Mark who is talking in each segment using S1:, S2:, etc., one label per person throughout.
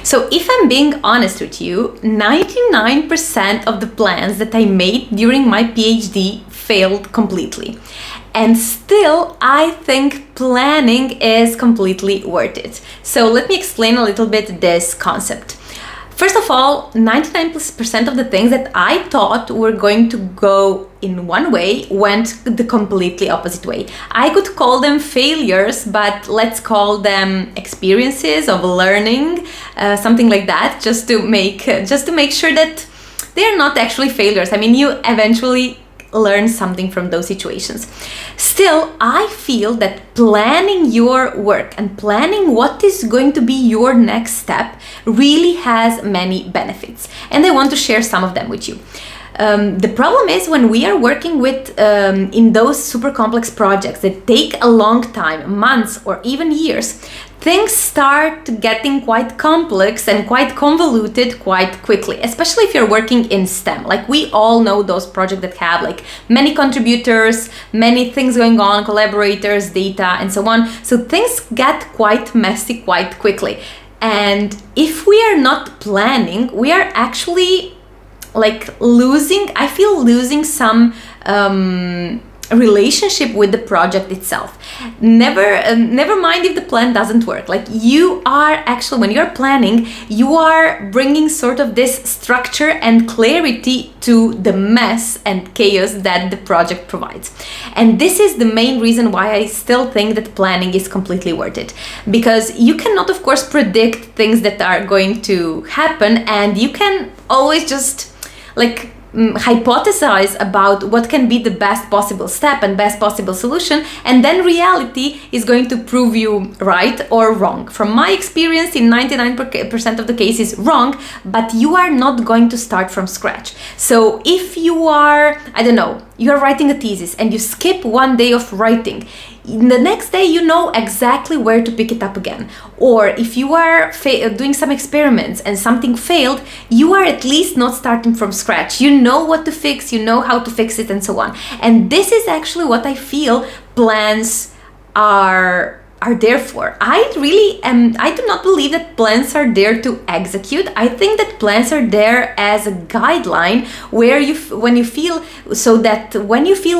S1: So if I'm being honest with you, 99% of the plans that I made during my PhD failed completely. And still, I think planning is completely worth it. So let me explain a little bit this concept. First of all, 99% of the things that I thought were going to go in one way went the completely opposite way. I could call them failures, but let's call them experiences of learning, something like that, just to make sure that they're not actually failures. I mean, you eventually learn something from those situations. Still, I feel that planning your work and planning what is going to be your next step really has many benefits, and I want to share some of them with you. The problem is when we are working with in those super complex projects that take a long time, months or even years, things start getting quite complex and quite convoluted quite quickly, especially if you're working in STEM. Like, we all know those projects that have like many contributors, many things going on, collaborators, data, and so on. So things get quite messy quite quickly. And if we are not planning, we are actually losing some relationship with the project itself. Never mind if the plan doesn't work. Like, you are actually, when you're planning, you are bringing sort of this structure and clarity to the mess and chaos that the project provides. And this is the main reason why I still think that planning is completely worth it, because you cannot, of course, predict things that are going to happen, and you can always just hypothesize about what can be the best possible step and best possible solution, and then reality is going to prove you right or wrong. From my experience, in 99% of the cases, wrong, but you are not going to start from scratch. So if you are, you're writing a thesis and you skip one day of writing, the next day you know exactly where to pick it up again. Or if you are doing some experiments and something failed, you are at least not starting from scratch. You know what to fix, you know how to fix it, and so on. And this is actually what I feel plans are there for. I do not believe that plans are there to execute. I think that plans are there as a guideline when you feel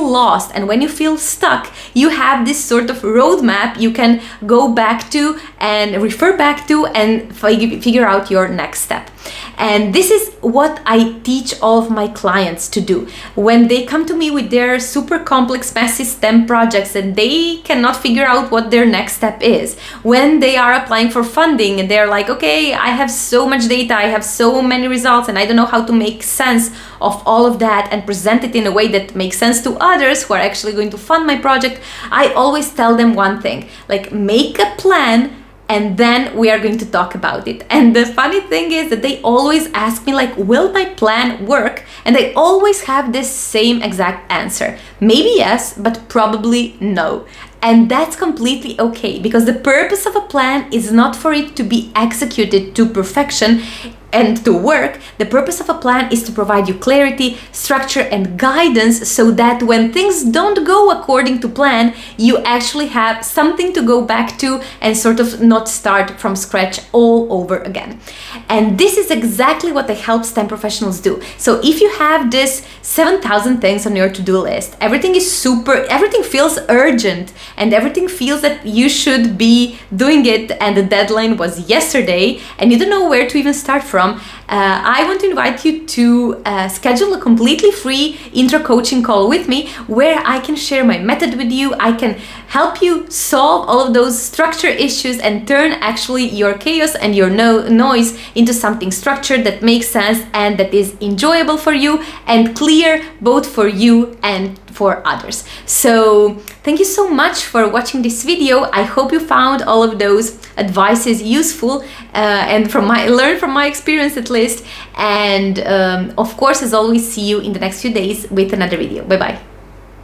S1: lost and when you feel stuck, you have this sort of roadmap you can go back to and refer back to and figure out your next step. And this is what I teach all of my clients to do. When they come to me with their super complex, messy STEM projects and they cannot figure out what their next step is, when they are applying for funding and they're like, okay, I have so much data, I have so many results, and I don't know how to make sense of all of that and present it in a way that makes sense to others who are actually going to fund my project, I always tell them one thing, like, make a plan, and then we are going to talk about it. And the funny thing is that they always ask me, like, will my plan work? And I always have this same exact answer. Maybe yes, but probably no. And that's completely okay, because the purpose of a plan is not for it to be executed to perfection and to work. The purpose of a plan is to provide you clarity, structure, and guidance, so that when things don't go according to plan, you actually have something to go back to and sort of not start from scratch all over again. And this is exactly what I help STEM professionals do. So if you have this 7,000 things on your to-do list, everything feels urgent, and everything feels that you should be doing it, and the deadline was yesterday, and you don't know where to even start from, I want to invite you to schedule a completely free intro coaching call with me, where I can share my method with you. I can help you solve all of those structure issues and turn actually your chaos and your noise into something structured that makes sense and that is enjoyable for you and clear both for you and for others. So thank you so much for watching this video. I hope you found all of those advices useful and learn from my experience at least. And of course, as always, see you in the next few days with another video. Bye bye.